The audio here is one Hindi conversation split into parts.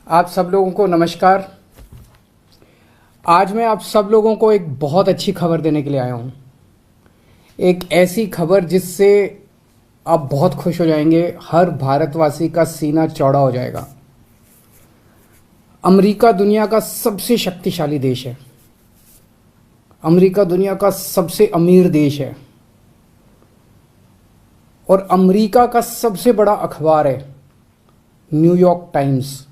आप सब लोगों को नमस्कार। आज मैं आप सब लोगों को एक बहुत अच्छी खबर देने के लिए आया हूँ। एक ऐसी खबर जिससे आप बहुत खुश हो जाएंगे, हर भारतवासी का सीना चौड़ा हो जाएगा। अमेरिका दुनिया का सबसे शक्तिशाली देश है। अमेरिका दुनिया का सबसे अमीर देश है और अमेरिका का सबसे बड़ा अखबार है न्यूयॉर्क टाइम्स।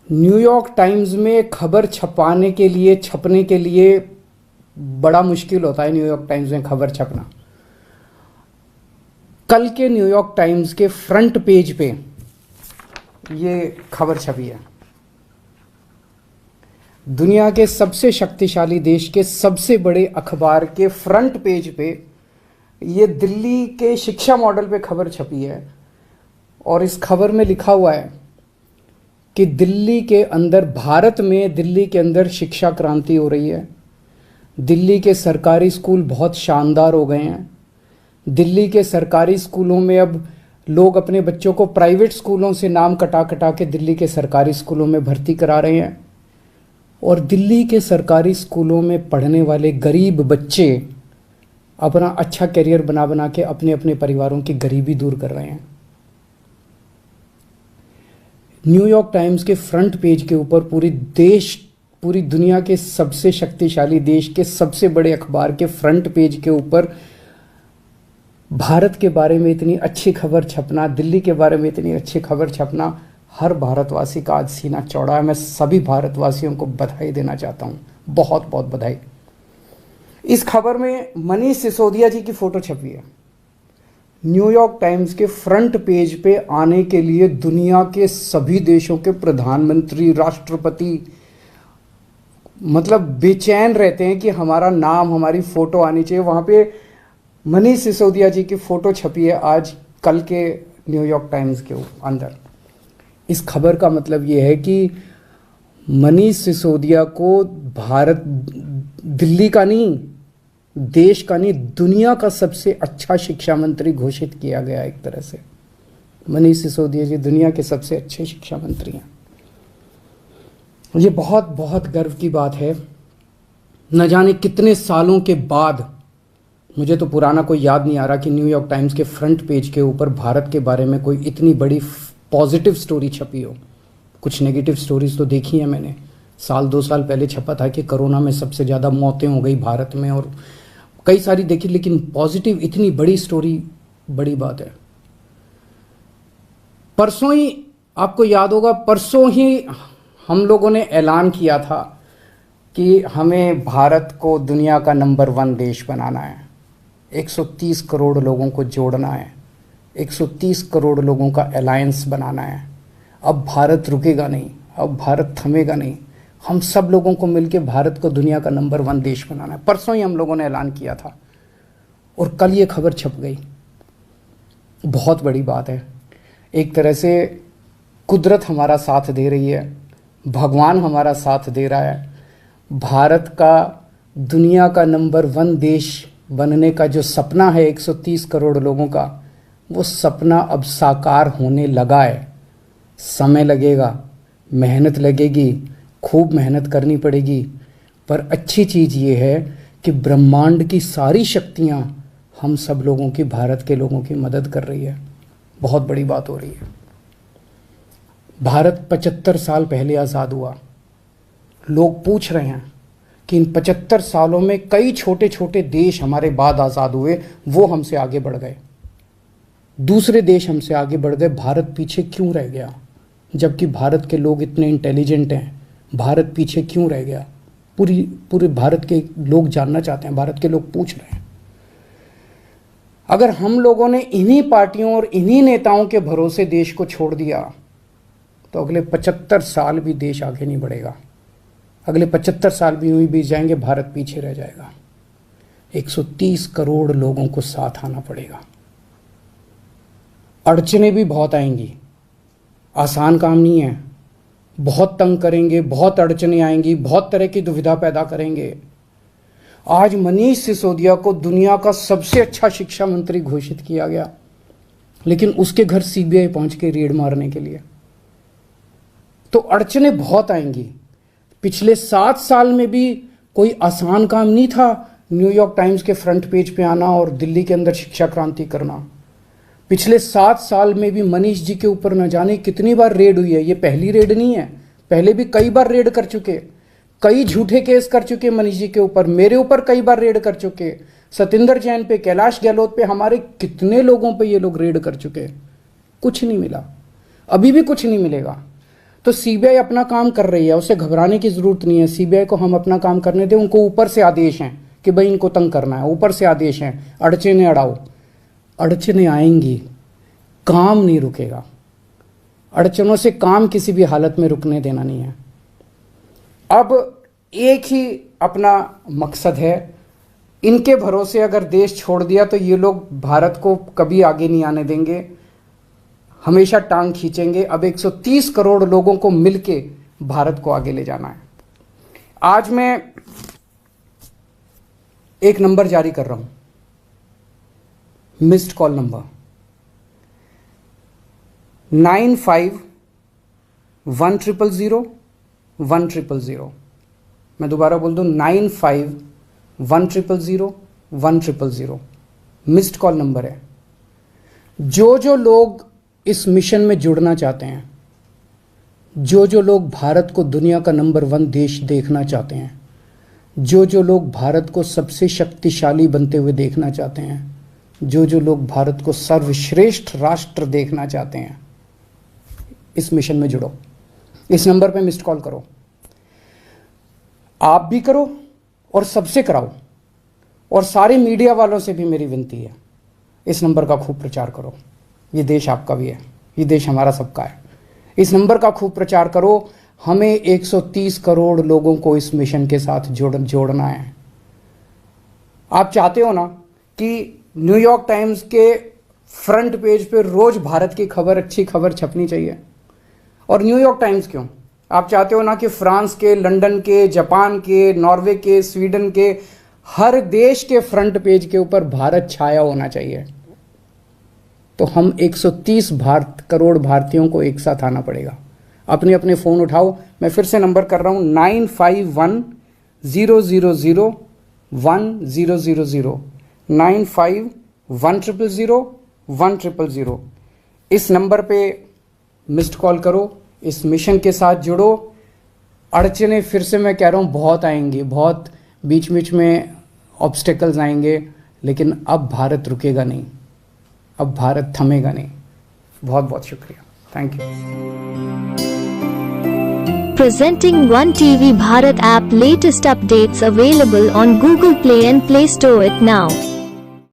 न्यूयॉर्क टाइम्स में खबर छपने के लिए बड़ा मुश्किल होता है। न्यूयॉर्क टाइम्स में खबर छपना, कल के न्यूयॉर्क टाइम्स के फ्रंट पेज पे ये खबर छपी है। दुनिया के सबसे शक्तिशाली देश के सबसे बड़े अखबार के फ्रंट पेज पे ये दिल्ली के शिक्षा मॉडल पे खबर छपी है और इस खबर में लिखा हुआ है कि भारत में दिल्ली के अंदर शिक्षा क्रांति हो रही है। दिल्ली के सरकारी स्कूल बहुत शानदार हो गए हैं। दिल्ली के सरकारी स्कूलों में अब लोग अपने बच्चों को प्राइवेट स्कूलों से नाम कटा कटा के दिल्ली के सरकारी स्कूलों में भर्ती करा रहे हैं और दिल्ली के सरकारी स्कूलों में पढ़ने वाले गरीब बच्चे अपना अच्छा करियर बना बना के अपने अपने परिवारों की गरीबी दूर कर रहे हैं। न्यूयॉर्क टाइम्स के फ्रंट पेज के ऊपर पूरी दुनिया के सबसे शक्तिशाली देश के सबसे बड़े अखबार के फ्रंट पेज के ऊपर भारत के बारे में इतनी अच्छी खबर छपना, दिल्ली के बारे में इतनी अच्छी खबर छपना, हर भारतवासी का आज सीना चौड़ा है। मैं सभी भारतवासियों को बधाई देना चाहता हूँ, बहुत बहुत बधाई। इस खबर में मनीष सिसोदिया जी की फोटो छपी है। न्यूयॉर्क टाइम्स के फ्रंट पेज पे आने के लिए दुनिया के सभी देशों के प्रधानमंत्री, राष्ट्रपति मतलब बेचैन रहते हैं कि हमारा नाम, हमारी फोटो आनी चाहिए। वहाँ पे मनीष सिसोदिया जी की फोटो छपी है आज कल के न्यूयॉर्क टाइम्स के अंदर। इस खबर का मतलब ये है कि मनीष सिसोदिया को भारत, दिल्ली का नहीं, देश का नहीं, दुनिया का सबसे अच्छा शिक्षा मंत्री घोषित किया गया। एक तरह से मनीष सिसोदिया जी दुनिया के सबसे अच्छे शिक्षा मंत्री हैं। ये बहुत बहुत गर्व की बात है। न जाने कितने सालों के बाद, मुझे तो पुराना कोई याद नहीं आ रहा कि न्यूयॉर्क टाइम्स के फ्रंट पेज के ऊपर भारत के बारे में कोई इतनी बड़ी पॉजिटिव स्टोरी छपी हो। कुछ नेगेटिव स्टोरीज तो देखी है मैंने। 1-2 साल पहले छपा था कि कोरोना में सबसे ज़्यादा मौतें हो गई भारत में और कई सारी देखी, लेकिन पॉजिटिव इतनी बड़ी स्टोरी बड़ी बात है। परसों ही, आपको याद होगा, परसों ही हम लोगों ने ऐलान किया था कि हमें भारत को दुनिया का नंबर 1 देश बनाना है। 130 करोड़ लोगों को जोड़ना है, 130 करोड़ लोगों का अलायंस बनाना है। अब भारत रुकेगा नहीं, अब भारत थमेगा नहीं। हम सब लोगों को मिलकर भारत को दुनिया का नंबर 1 देश बनाना है। परसों ही हम लोगों ने ऐलान किया था और कल ये खबर छप गई। बहुत बड़ी बात है। एक तरह से कुदरत हमारा साथ दे रही है, भगवान हमारा साथ दे रहा है। भारत का दुनिया का नंबर 1 देश बनने का जो सपना है 130 करोड़ लोगों का, वो सपना अब साकार होने लगा है। समय लगेगा, मेहनत लगेगी, खूब मेहनत करनी पड़ेगी, पर अच्छी चीज़ ये है कि ब्रह्मांड की सारी शक्तियाँ हम सब लोगों की, भारत के लोगों की मदद कर रही है। बहुत बड़ी बात हो रही है। भारत 75 साल पहले आज़ाद हुआ। लोग पूछ रहे हैं कि इन 75 सालों में कई छोटे छोटे देश हमारे बाद आज़ाद हुए, वो हमसे आगे बढ़ गए, दूसरे देश हमसे आगे बढ़ गए, भारत पीछे क्यों रह गया? जबकि भारत के लोग इतने इंटेलिजेंट हैं, भारत पीछे क्यों रह गया? पूरे भारत के लोग जानना चाहते हैं, भारत के लोग पूछ रहे हैं। अगर हम लोगों ने इन्हीं पार्टियों और इन्हीं नेताओं के भरोसे देश को छोड़ दिया तो अगले 75 साल भी देश आगे नहीं बढ़ेगा। अगले 75 साल भी यूं ही बीत जाएंगे, भारत पीछे रह जाएगा। 130 करोड़ लोगों को साथ आना पड़ेगा। अड़चने भी बहुत आएंगी, आसान काम नहीं है। बहुत तंग करेंगे, बहुत अड़चने आएंगी, बहुत तरह की दुविधा पैदा करेंगे। आज मनीष सिसोदिया को दुनिया का सबसे अच्छा शिक्षा मंत्री घोषित किया गया, लेकिन उसके घर सीबीआई पहुंच के रेड मारने के लिए। तो अड़चने बहुत आएंगी। पिछले 7 साल में भी कोई आसान काम नहीं था न्यूयॉर्क टाइम्स के फ्रंट पेज पे आना और दिल्ली के अंदर शिक्षा क्रांति करना। पिछले 7 साल में भी मनीष जी के ऊपर न जाने कितनी बार रेड हुई है। ये पहली रेड नहीं है, पहले भी कई बार रेड कर चुके, कई झूठे केस कर चुके मनीष जी के ऊपर, मेरे ऊपर कई बार रेड कर चुके, सतिंदर जैन पे, कैलाश गहलोत पे, हमारे कितने लोगों पे ये लोग रेड कर चुके, कुछ नहीं मिला, अभी भी कुछ नहीं मिलेगा। तो सीबीआई अपना काम कर रही है, उसे घबराने की जरूरत नहीं है। सीबीआई को हम अपना काम करने दें। उनको ऊपर से आदेश हैं कि भाई इनको तंग करना है, ऊपर से आदेश हैं, अड़चने अड़ाओ। अड़चने आएंगी, काम नहीं रुकेगा। अड़चनों से काम किसी भी हालत में रुकने देना नहीं है। अब एक ही अपना मकसद है, इनके भरोसे अगर देश छोड़ दिया तो ये लोग भारत को कभी आगे नहीं आने देंगे, हमेशा टांग खींचेंगे। अब 130 करोड़ लोगों को मिलके भारत को आगे ले जाना है। आज मैं एक नंबर जारी कर रहा हूं, मिस्ड कॉल नंबर 9510001000। मैं दोबारा बोल दूं, 9510001000 मिस्ड कॉल नंबर है। जो लोग इस मिशन में जुड़ना चाहते हैं, जो लोग भारत को दुनिया का नंबर 1 देश देखना चाहते हैं, जो लोग भारत को सबसे शक्तिशाली बनते हुए देखना चाहते हैं, जो लोग भारत को सर्वश्रेष्ठ राष्ट्र देखना चाहते हैं, इस मिशन में जुड़ो। इस नंबर पे मिस्ड कॉल करो, आप भी करो और सबसे कराओ। और सारे मीडिया वालों से भी मेरी विनती है, इस नंबर का खूब प्रचार करो। ये देश आपका भी है, ये देश हमारा सबका है। इस नंबर का खूब प्रचार करो। हमें 130 करोड़ लोगों को इस मिशन के साथ जोड़ना है। आप चाहते हो ना कि न्यूयॉर्क टाइम्स के फ्रंट पेज पे रोज भारत की खबर, अच्छी खबर छपनी चाहिए। और न्यूयॉर्क टाइम्स क्यों, आप चाहते हो ना कि फ्रांस के, लंदन के, जापान के, नॉर्वे के, स्वीडन के, हर देश के फ्रंट पेज के ऊपर भारत छाया होना चाहिए। तो हम 130 करोड़ भारतीयों को एक साथ आना पड़ेगा। अपने अपने फ़ोन उठाओ, मैं फिर से नंबर कर रहा हूँ, 9510001000 9510001000। इस नंबर पे मिस्ड कॉल करो, इस मिशन के साथ जुड़ो। अड़चने फिर से मैं कह रहा हूँ बहुत आएंगी, बहुत बीच बीच में ऑब्स्टेकल्स आएंगे, लेकिन अब भारत रुकेगा नहीं, अब भारत थमेगा नहीं। बहुत बहुत शुक्रिया, thank you. Presenting One TV Bharat app, latest updates available on Google Play and Play Store it now.